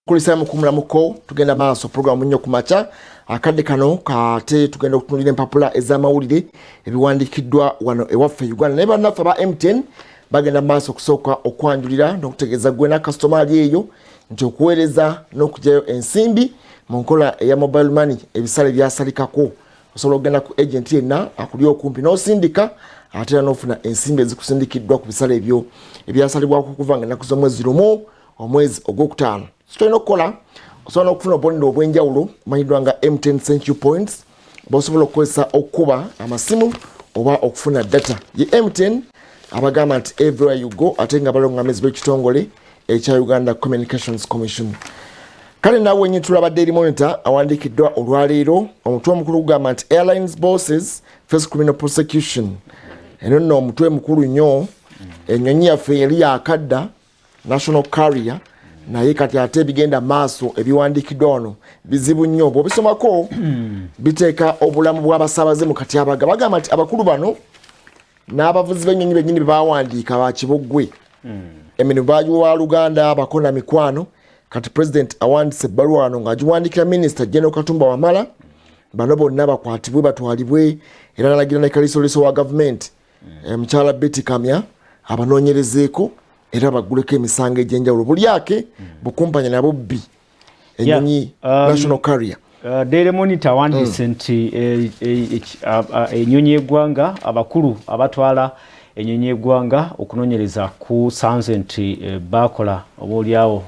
Kulisa mukumulamuko tugenda maaso program Omunnyo Ku Makya akadde kano kate tugenda okutunulira empapula ez'amawulire ebiwandikiddwa wano ewaffe Uganda naye bannaffe aba MTN bagenda maaso okusooka okwanjulira n'okutegeeza gwe na kastomali eyo nti okuweereza n'okugyayo ensimbi mu nkola eya mobile money ebisale byasalikako osobola okugenda ku agent yenna akuli okumpi n'osindika ate era n'ofuna ensimbi ezikusindikiddwa ku bisale ebyo ebyasalibwako okuva nga ennaku z'omwezi lumu omwezi ogwokutaano. Tulina okukola osobola okufuna obubonero obw'enjawulo manyiddwa nga MTN Thank You Points bw'osobola okukozesa okukuba amasimu oba okufuna data. Ye MTN abagamba nti everywhere you go ate nga balongamezi b'ekitongole ekya Uganda Communications Commission. Kale naawe nyini tulaba Daily Monitor awandiikiddwa olwaleero omutwe omukulu gugamba nti airlines bosses face criminal prosecution. Eno nno omutwe mukulu nnyo ennyonyi yaffe yali yakadda national carrier naye kati ate bigenda maaso ebiwandiikiddwa wano bizibu nnyo bw'obisomako biteeka obulamu bw'abasaabaze mu katyabaga. Bagamba nti abakulu bano n'abavuzi b'ennyonyi bennyini be bawandiika ba kiboggwe emirimu baagiwa Luganda abakola mikwano. Kati president awandise ebbaluwa wano ng'agiwandikira minisita General Katumba Wamala bano bonna bakwatibwe batwalibwe era n'alagira ne kaliisoliiso wa gavumenti mukyala Betty Kamya abanoonyerezeeko era baguleko emisango egy'enjawulo buli ake bukumpanya nabo bbi ennyonyi national carrier. Daily Monitor wandise nti ennyonyi y'eggwanga abakulu abatwala ennyonyi y'eggwanga okunoonyereza ku sanze nti bakola oboolyawo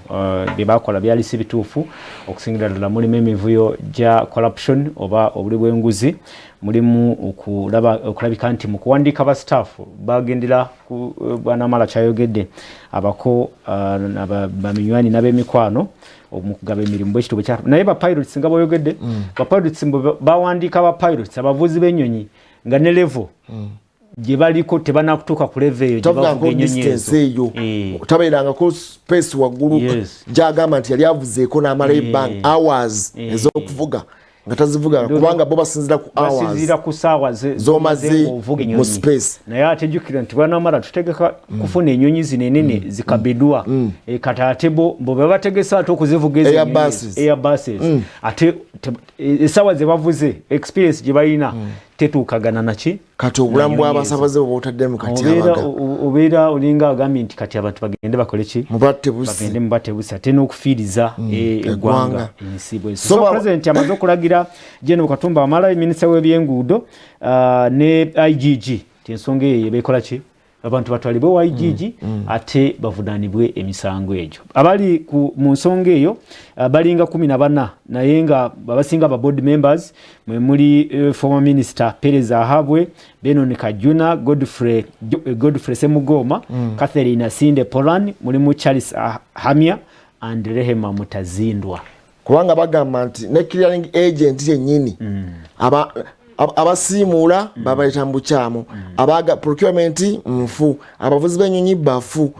bye bakola byali si bituufu okusingira ddala mulimu emivuyo gya corruption oba obuli bw'enguzi mulimu okulabika nti mu kuwandiika ba staff bagendera ku Bwana Mala kyayogedde abako baminywani n'ab'emikwano omukugaba emirimu bw'ekitubo kya naye ba pilots nga boyogedde ba pilots bawandiika ba pilots abavuzi b'ennyonyi nga ne level gye baliko tebanakutuuka ku level eyo gye bavuga ennyonyi ezo tabeerangako space waggulu gyagamba nti yali avuzeeko n'amala ebbanga hours ez'okuvuga nga tazivuga kubanga bo basinzira ku hours ku saawa zomaze mu space. Naye ate jjukira nti Bwana Mala tutegeka kufuna ennyonyi zino enene zikabidwa kati ate bo bwe bategesa ate okuzivuga ezo airbuses ate essaawa ze bavuze experience gye balina tetuukagana naki kati obulamu bw'abasaabaze bwe butadde mu katyabaga obeera olinga agambye nti kati abantu bagende bakole ki bagende mubatte busi ate n'okufiiriza eggwanga ensiibwe. So president amaze okulagira General Katumba Wamala minisita w'ebyenguudo ne IGG ti ensonga eyo beekola ki abantu batwalibwe wa IGG ate bavunaanibwe emisango egyo. Abali mu nsonga eyo balinga 14 naye nga babasinga ba board members mwe muli former minister Perez Ahabwe, Benon Kajuna, Godfrey Semugoma, Catherine Asinde Polan, mulimu Charles Hamia and Rehema Mutazindwa. Kubanga bagamba nti ne clearing agent yennyini abasiimula babayita mu bukyamu abaga procurement nfu abavuzi b'ennyonyi bafu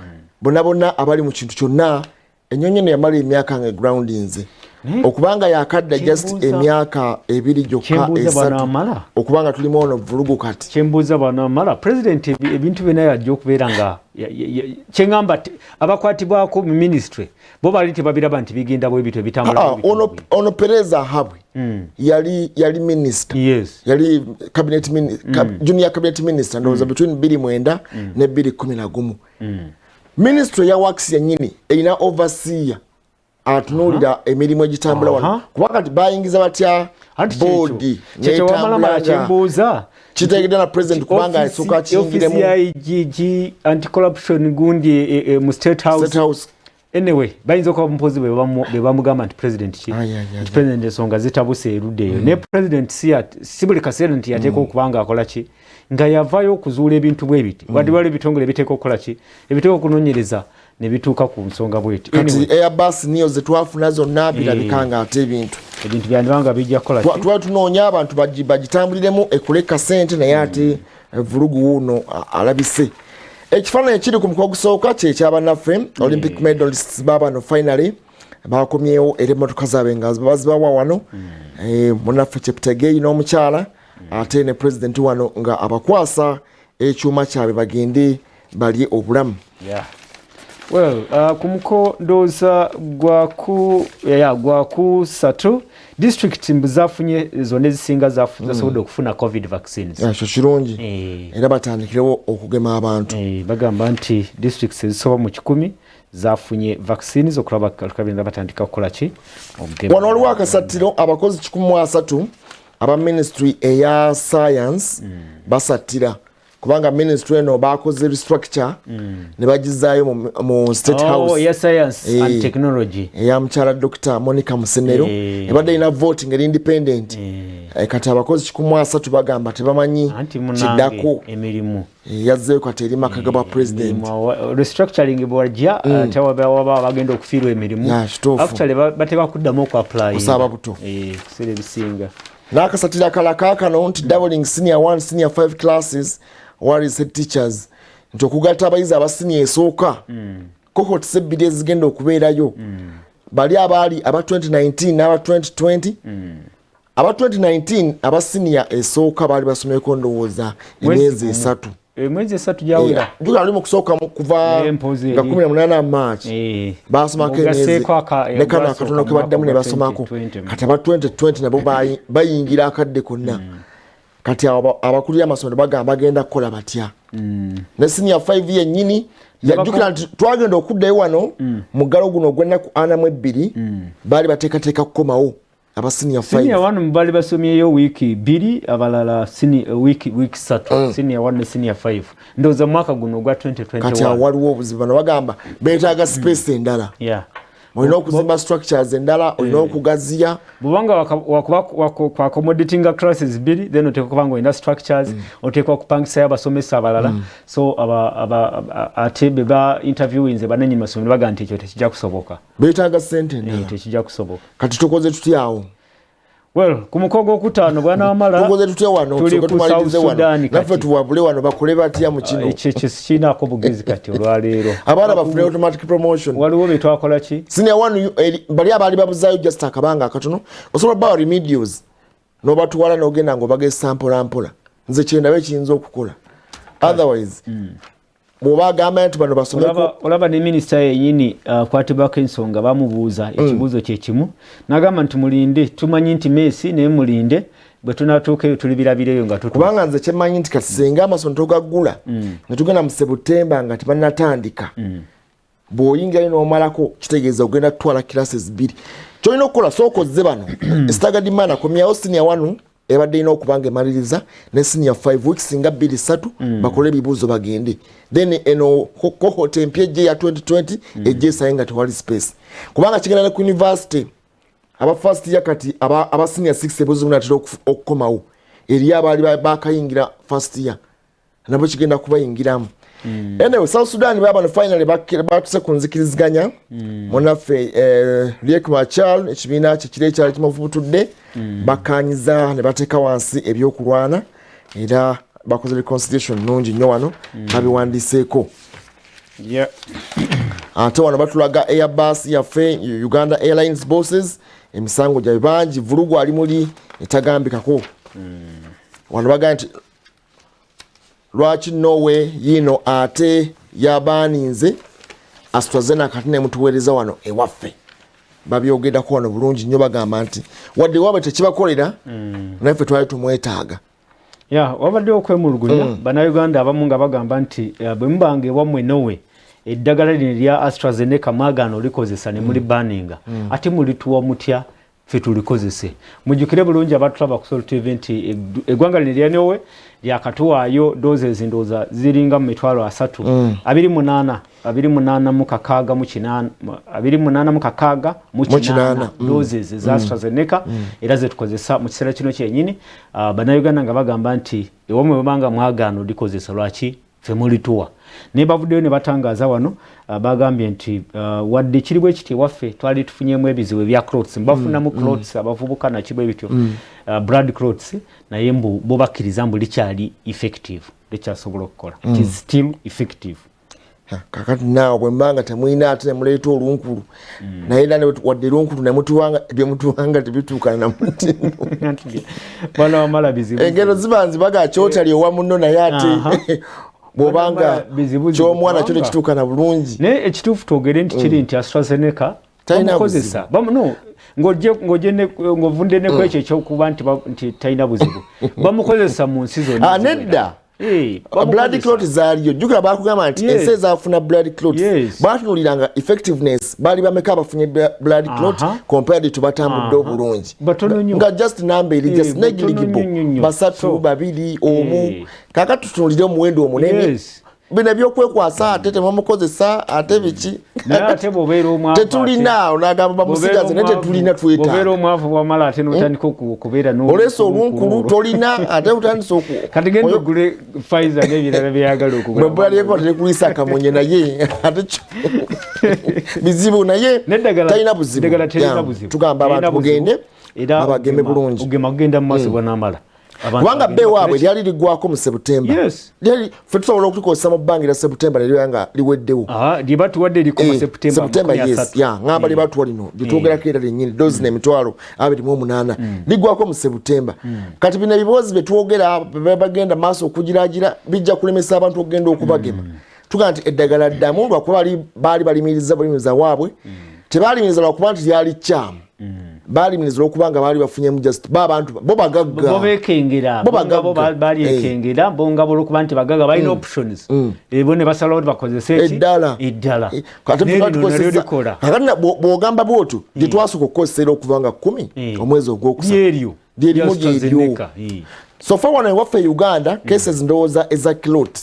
bonna abali mu kintu kyonna ennyonyi eno yamala emyaka nga groundings okubanga yakadda just emyaka 2 gyokka 3 okubanga tulimu ono vulugu kati kyembuuza Bwana Wamala president ebintu byonna yajja okubeera nga kyengamba abakwatibwako mu ministry bo bali tebabiraba nti bigenda bwe bitwe bitambula ono Perez Ahabwe yali minister yali cabinet junior cabinet minister ndowooza between 2009 ne 2011 ministry ya works yennyini erina overseer atunuulira emirimu egitambula wano kubanga ti bayingiza batya boodi kyembuuza kitegeddwa na president kubanga esooka kiyingiremu IGG anti-corruption gundi mu State House. Anyway, bayinza okuba mupozi be bamugamba nti president ki nti president ensonga zitabuse erudde eyo ne president si buli kaseera nti yateeka okubanga akola ki nga yavaayo okuzuula ebintu bwe biti wadde waliwo ebitongole ebiteeka okukola ki ebiteeka okunoonyereza ne bituuka ku nsonga bweti kati airbus niyo ze twafuna zonna birabika nga ate ebintu byandibanga bijja kukola ki twali tunoonya abantu bagitambuliremu ekuleka ssente naye ate vulugu wuuno alabise. Ekifaananyi ekiri ku mukuba ogusooka kye ekyabannaffe Olympic medalists baabano finally bakomyewo era emmotoka zaabwe nga bazibawa wano munnaffe Cheptegei n'omukyala ate ne president wano nga abakwasa ekyuma kyabwe bagende balye obulamu. Well, kumuko ndoza gwa ku satu district mbuzafunye zone zisinga zasobola okufuna covid vaccines. Kyo kirungi. Era batandikirewo okugema abantu. Bagamba nti districts ezisoba mu 10 zafunye vaccines okulaba kabinda batandika okukola ki okugema. Wano waliwo akasatiro abakozi 13 aba ministry eya science basatira. Kubanga ministry eno bakoze restructure ne bagizaayo mu state house ya science and technology ya mchala Dr. Monica Musenero ebadde ina voting eri independent kati abakozi 13 bagamba tebamanyi kiddako emirimu yazzeyo kati eri makagaba president restructuring bwajja tawaba bagenda okufiirwa emirimu actually bateba kuddamu ku apply kusaba buto kusere bisinga nakasatira kalaka kano nti doubling senior 1 senior 5 classes what is head teachers nti okugatta abayizi abasiniya esooka cohort sebbiri ezigenda okubeerayo bali abaali aba 2019 n'aba 2020 aba 2019 abasiniya esooka baali basomeko ndowooza emyezi 3 emwezi 3 jawira njuga ali mu kusooka kuva nga 18 March basomako emyezi nekano akatono ke baddamu ne basomako kati aba 2020 nabo bayingira akadde konna kati abakulira amasomero bagamba bagenda kukola batya ne senior 5 yennyini yajjukira nti twagenda okuddayo wano muggalo guno ogw'ennaku 42 baali bateekateeka kukomawo aba senior 5 senior 1 bali basomyeyo wiiki 2 abalala wiiki 3 senior 1 ne senior 5 ndowooza mwaka guno ogwa 2021 kati waliwo obuzibu bano bagamba beetaaga space endala olina okuzimba structures endala olina okugaziya bubanga wakuba accommodating classes 2 then oteekwa kubanga olina structures oteekwa okupangisa abasomesa abalala so ate beba interviewinze bananyi masomero baga nti ekyo tekijja kusoboka beetaaga ssente endala tekijja kusoboka kati tukoze tutyawo well kumukogo okutaano bwana wamala tukoze tutya wano tuli ku South Sudan naffe tuwabule wano bakole batya mu kino ekyo kinaako bugezi kati olwaleero abaana bafune automatic promotion waliwo betwakola ki senior 1 bali abaali babuzaayo just akabanga akatono osobola bawa remedials n'obatuwala n'ogenda ng'obagesa mpolampola nze kyendabe kiyinza okukola otherwise bw'obagamba nti bano basomeko olaba ne minisita yennyini kwatibwako ensonga bamubuuza ekibuuzo kye kimu n'agamba nti mulinde tumanyi nti meesi naye mulinde bwe tunatuukeyo tulibirabireyo nga kubanga nze kyemmanyi nti kati singa amasomero togaggula ne tugenda mu September nga tebannatandika bw'oyingirayo n'omalako kitegeeza ogenda kutwala classes 2 kyolina okukola sooka ozze bano staggered manner komyawo senior 1 ebadde ina okubanga emaliriza ne senior 5 weeks nga 2-3 bakole ebibuuzo bagende then eno cohort empya ejje ya 2020 ejje esaye nga tewali space kubanga kigenda ne ku university aba first year kati aba senior 6 ebibuuzo binatera okukomawo eri abaali bakayingira first year nabo kigenda kubayingiramu anyway South Sudan baba finally batuse kunzikiriziganya munaffe Riek Machar ekibiina kye kire kyali kimuvubutudde bakanyiza ne bateeka wansi ebyokulwana era bakoze reconciliation nungi nnyo wano babiwandiseeko ate wano batulaga Airbus yaffe Uganda Airlines bosses emisango gya bangi vulugu ali muli etagambikako wano baga nti lwaki Norway yino ate yabaninze AstraZeneca kati ne mutuweereza wano ewaffe babyogeddako wano bulungi nnyo bagamba nti wadde wabe tekibakolera naffe twali tumwetaaga wabadde okwemulugunya bannayuganda abamu nga bagamba nti bwe mubanga ewammwe Norway eddagala lino lya AstraZeneca mwagaana olikozesa ne muli banninga ate mulituwa mutya ffe tulikozese mujjukire bulungi abatulaba ku Soul TV nti eggwanga lino lya Norway lyakatuwaayo doses endowooza ziringa mu 3 28 mu kakaaga mu kinaana doses za AstraZeneca era zetukozesa mu kiseera kino kyennyini bannayuganda nga bagamba nti ewamwe bwebanga mwagaana olikozesa lwaki ffe mulituwa naye bavuddeyo ne batangaaza wano bagambye nti wadde kiriwo ekiti ewaffe twali tufunyemu ebizibu ebya clots mbafunamu clots abavubuka nakibwe bityo blood clots naye bo bakkiriza mbu likyali effective likyasobola okukola it is still effective kakati naawe bwe mbanga temulina ate nemuleeta olunkulu naye era wadde lunkulu nemutuwanga byemutuwanga tebituukana na mutindo bwana wamala bizibu engero ziba nzibaga kyotali owa munno naye ate bwobanga kyomwana kyo tekituuka na bulungi naye ekituufu twogere nti kiri nti AstraZeneca bamukozesa ng'ovunde ne kwekyo ekyokuba nti talina buzibu bamukozesa mu nsi zonna nedda blood clot zaaliyo jjukira baakugamba nti ensi ezaafuna blood clot baatunuliranga effectiveness baali bameka abafunye blood clot compared to batambudde obulungi nga just number eri just negligible basatu 2 1 kaakati tutunulire omuwendo omunene bino byokwekwasa ate tebamukozesa ate biki tetulina onagamba bamusigaze naye tetulina twetaaga omwavu bwamala ate n'otandika okubeera oleesa olunkulu tolina ate utandisa kati genda ogule Pfizer n'ebirala byeyagala okugula bwebalieko tekulisa akamunye naye ate bizibu naye talina buzibu tugamba abantu mugende abageme bulungi kugenda mu maaso bw'anaamala kubanga bbe waabwe lyali liggwako mu Septemba ffe tusobola okulikozesa mu bbanga lya Septemba neryanga liweddewo lyebatuwadde likoma Septemba ngamba lyebatuwa lino lyetwogerako era lyennyini dozi n'emitwalo 28 liggwako mu Septemba kati bino ebibuuzi bye twogera bagenda maaso okugiraagira bijja kulemesa abantu okugenda okubagema tugaa nti eddagala ddamu lwakuba baali balimiriza waabwe tebalimiriza lwakuba nti lyali kyamu balimiriza okubanga baali bafunyemu just babantu bo bagagga bo bekengera bo baali ekengera bonga bolokuba nti bagagga balina options ebone basalawo bakozese eddala kakati bwogamba bwotu gyetwasooka okukozesera okuvanga 10 omwezi ogwokusatu lyerimu lyeryo so far wano ewaffe Uganda cases ndowooza eza clot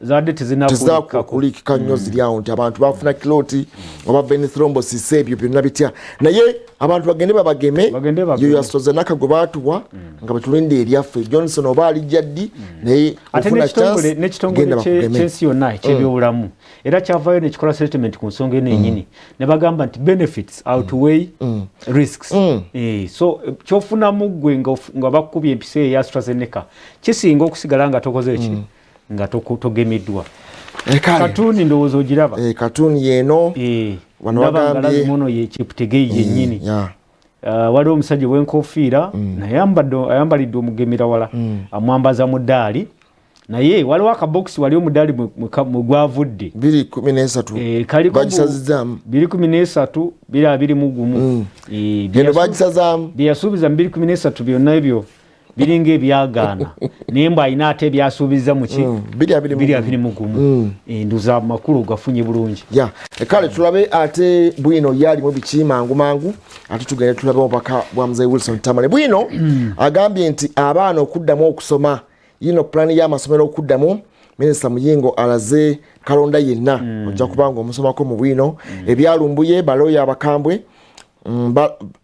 zadde tezinakulikika nnyo ziri awo nti abantu bafuna clot oba vein thrombosis ebyo byonna bitya naye abantu bagende babageme yoyo AstraZeneca gwe baatuwa nga betulinde eryaffe Johnson oba alijja ddi naye ofuna chance n'ekitongole ky'ensi yonna eky'ebyobulamu era kyavayo nekikola settlement ku nsonga eno ennyini ne bagamba nti benefits outweigh risks so kyofunamu ggwe nga bakubye empisa eya AstraZeneca kisinga okusigala nga tokoze eki nga togemeddwa katuni ndowooza ogiraba katuni yeeno wano bagambye muno yekiputegeyi yennyini waliwo omusajja w'enkofiira naye ayambalidde omugemera wala amwambaza mu ddaali naye waliwo akabokisi wali omudaali mwegwavudde 213 bagisazizaamu 213 221 bagisazaamu byeyasuubiza mu 213 byonna ebyo biringa ebyagaana naye mbu alina ate ebyasuubiza muki 221 nduza amakulu gafunye bulungi kale tulabe ate bwino yalimu biki mangu ate tugende tulabe obubaka bwa muzeeyi Wilson Tamale bwino agambye nti abaana okuddamu okusoma yino plani y'amasomero okuddamu minisita Muyingo alaze kalonda yenna ojja kubanga omusomako mu bwino ebyalumbuye baloya abakambwe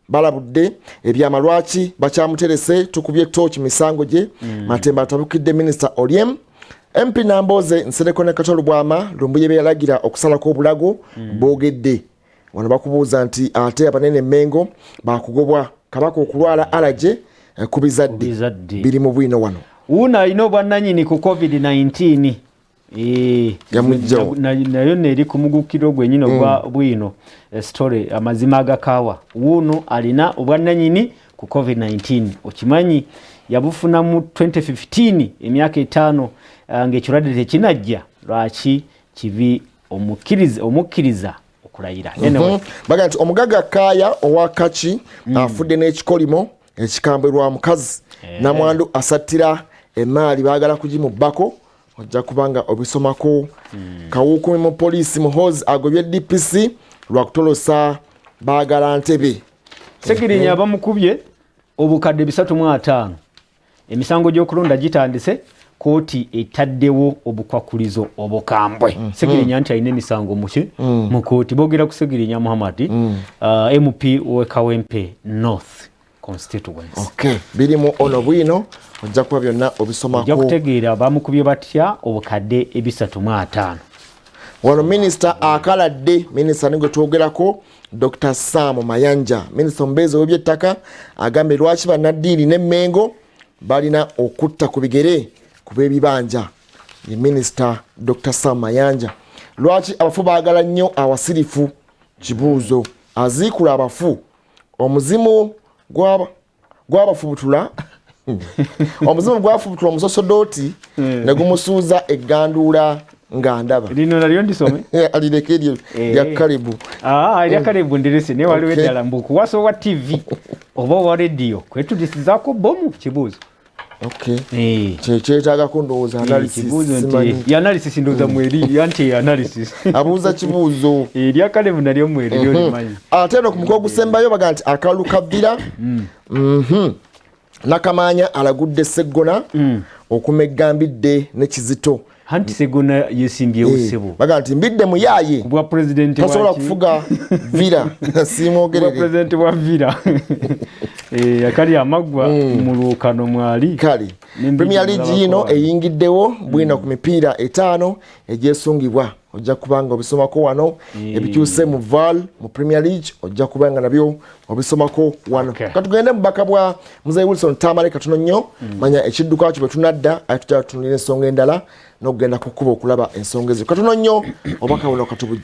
balabudde ebyamalwaki bakyamuterese tukubye torch misango gye Matemba atabukidde minisita Oliem MP Namboze Nsereko ne Katolo Bwama lumbuye beyalagira okusalako obulago boogedde wano bakubuuza nti ate abanene Mengo bakugobwa kabaka okulwala alaje kubizadde biri mu bwino wano una ino bwannanyini ku COVID-19 nayo neeri ku mugukiro gwenyino gwa bwino story amazima agakaawa wuno alina obwannanyini ku COVID-19 okimanyi yabufuna mu 2015 emyaka 5 ng'ekirwadde tekinajja lwaki kibi omukkiriza okulayira baga nti omugaga Kaaya owa Kachi afudde n'ekikolimo ekikambwe lwa mukazi namwandu asattira emaali baagala kugimubbako ojja kubanga obisomako kawuukumi mu poliisi muhozi agobye DPC lwakutolosa baagala Ntebe Segirinya bamukubye obukadde 305 emisango gy'okulonda gitandise kooti etaddewo obukwakulizo obukambwe Segirinya nti alina emisango mu kooti boogera ku Segirinya Muhammad MP we Kawempe North constituency birimu ono bwino ojja kuba byonna obisomako ojja kutegeera bamukubye batya obukadde 305 wano minisita akaladde minisita nigwe twogerako Dr. Sam Mayanja minisita omubeezi w'ebyettaka agambye lwaki bannaddiini ne Mengo balina okutta ku bigere ku b'ebibanja ye minisita Dr. Sam Mayanja lwaki abafu baagala nnyo awasirifu kibuuzo aziikula abafu omuzimu gw'abafubutula omuzimu gwafubutula omusosodooti ne gumusuuza egganduula ngandaba lino nalyo ndisome alireke eryo lya Karibu lya Karibu ndirisi ne waliwo eddala mbuku waso wa TV oba wa radio kwetudisizaako bomu kibuuzo kyetaagako ndowooza analysis ndowooza mweri yanti analysis abuuza kibuuzo erya Karibu nalyo mweri lyolimanyi ate eno ku mukolo ogusembayo baga nti akalulu kabbira Nakamanya alagudde Sseggona okumegambidde ne Kizito Hanti Sseggona yesimbyewo ssebo baga nti mbidde muyaaye kubwa president tasobola kufuga vira simwogerere kubwa president wa vira akali amaggwa mu luukano mwali kali Premier League yino eyingiddewo bwina ku mipiira 5 egyesungibwa ojja kubanga obisomako wano ebikyuse mu Val mu Premier League ojja kubanga nabyo obisomako wano katugende mu baka bwa Muzeeyi Wilson Tamale katono nnyo manya ekidduka kyo betunadda ayitujja tunira ensonga endala n'okugenda ku kkubo okulaba ensonga ezo katono nnyo obaka buno katubu